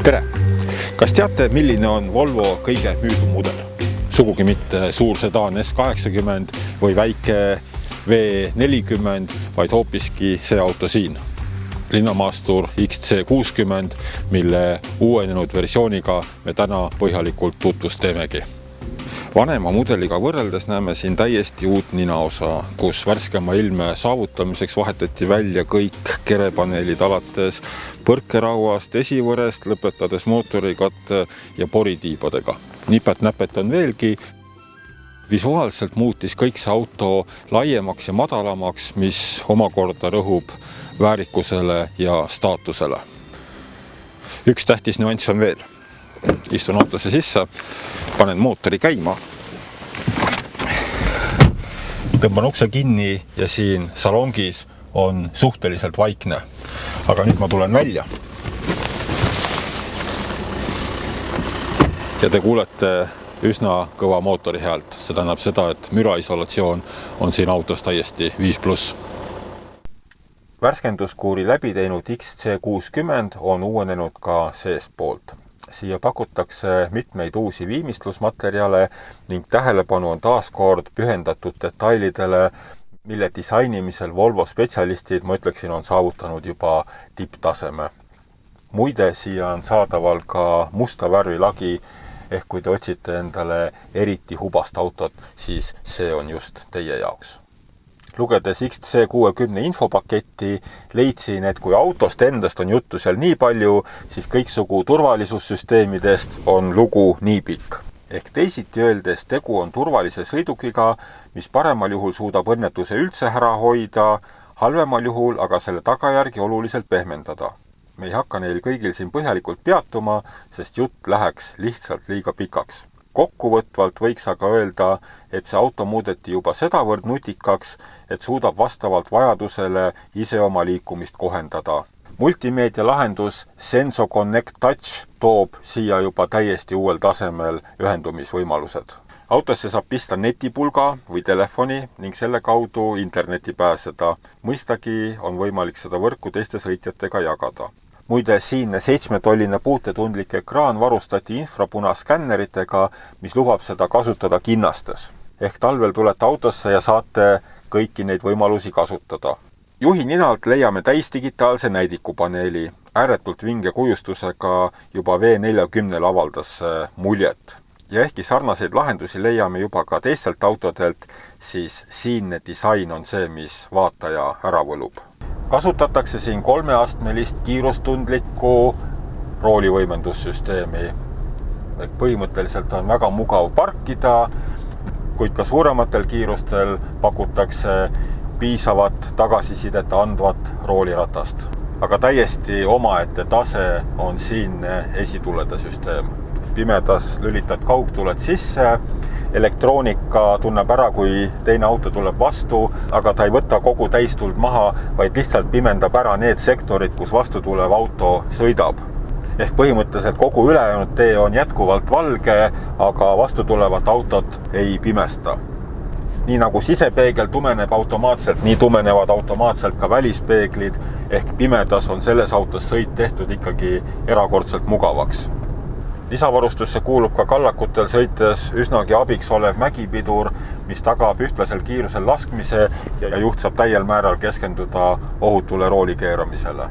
Tere! Kas teate, milline on Volvo kõige müüdum mudel? Sugugi mitte suur sedaan S80 või väike V40, vaid hoopiski see auto siin. Linnamaastur XC60, mille uuenenud versiooniga me täna põhjalikult tutvust teemegi. Vanema mudeliga võrreldes näeme siin täiesti uut ninaosa, kus värskema ilme saavutamiseks vahetati välja kõik kerepaneelid alates põrkerauast, esivõrest, lõpetades mootorikatte ja poritiibadega. Nipet-näpet on veelgi. Visuaalselt muutis kõik see auto laiemaks ja madalamaks, mis omakorda rõhub väärikusele ja staatusele. Üks tähtis nüanss on veel. Istun autosse sisse, panen mootori käima, tõmban ukse kinni ja siin salongis on suhteliselt vaikne. Aga nüüd ma tulen välja. Ja te kuulete üsna kõva mootori häält. See tähendab seda, et müraisolatsioon on siin autos täiesti 5+. Värskenduskuuri läbi teinud XC60 on uuenenud ka seestpoolt. Siia pakutakse mitmeid uusi viimistlusmaterjale ning tähelepanu on taaskord pühendatud detailidele, mille disainimisel Volvo spetsialistid, ma ütleksin, on saavutanud juba tipptaseme. Muide, siia on saadaval ka musta värvi lagi, ehk kui te otsite endale eriti hubast autot, siis see on just teie jaoks. Lugedes XC60 infopaketti, leidsin, et kui autost endast on juttu seal nii palju, siis kõiksugu turvalisussüsteemidest on lugu nii pikk. Ehk teisiti öeldes tegu on turvalise sõidukiga, mis paremal juhul suudab õnnetuse üldse ära hoida, halvemal juhul aga selle tagajärgi oluliselt pehmendada. Me ei hakka neil kõigil siin põhjalikult peatuma, sest jutt läheks lihtsalt liiga pikaks. Kokkuvõtvalt võiks aga öelda, et see auto muudeti juba sedavõrd nutikaks, et suudab vastavalt vajadusele ise oma liikumist kohendada. Multimeedia lahendus Senso Connect Touch toob siia juba täiesti uuel tasemel ühendumisvõimalused. Autosse saab pista netipulga või telefoni ning selle kaudu interneti pääseda. Mõistagi on võimalik seda võrku teiste sõitjatega jagada. Muide, siinne 7-tolline puutetundlik ekraan varustati infrapunaskänneritega, mis lubab seda kasutada kinnastes. Ehk talvel tulete autosse ja saate kõiki neid võimalusi kasutada. Juhi ninalt leiame täisdigitaalse näidikupaneeli. Ääretult vinge kujustusega juba V40 avaldas muljet. Ja ehkki sarnaseid lahendusi leiame juba ka teistelt autodelt, siis siinne disain on see, mis vaataja ära võlub. Kasutatakse siin 3-astmelist kiirustundlikku roolivõimendussüsteemi. Põhimõtteliselt on väga mugav parkida, kuid ka suurematel kiirustel pakutakse piisavat tagasisidet andvat rooliratast. Aga täiesti omaette tase on siinne esitulede süsteem. Pimedas lülitad kaugtuled sisse, elektroonika tunneb ära, kui teine auto tuleb vastu, aga ta ei võta kogu täistuld maha, vaid lihtsalt pimendab ära need sektorid, kus vastu tulev auto sõidab. Ehk põhimõtteliselt kogu ülejäänud tee on jätkuvalt valge, aga vastu tulevat autot ei pimesta. Nii nagu sisepeegel tumeneb automaatselt, nii tumenevad automaatselt ka välispeeglid, ehk pimedas on selles autos sõit tehtud ikkagi erakordselt mugavaks. Lisavarustusse kuulub ka kallakutel sõites üsnagi abiks olev mägipidur, mis tagab ühtlasel kiirusel laskmise ja juht saab täiel määral keskenduda ohutule rooli keeramisele.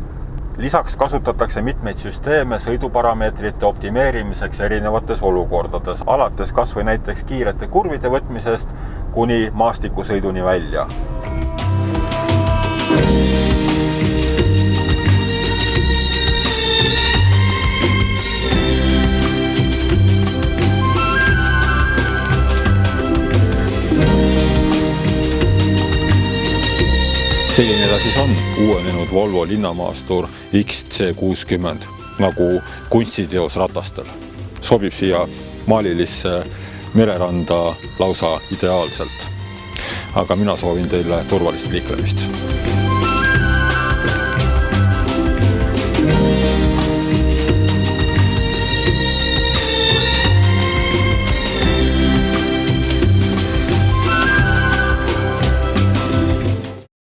Lisaks kasutatakse mitmeid süsteeme sõiduparameetrite optimeerimiseks erinevates olukordades, alates kas või näiteks kiirete kurvide võtmisest kuni maastikusõiduni välja. Selline ta siis on uuenenud Volvo linnamaastur XC60, nagu kunstiteos ratastel. Sobib siia maalilisse mereranda lausa ideaalselt. Aga mina soovin teile turvalist liiklemist.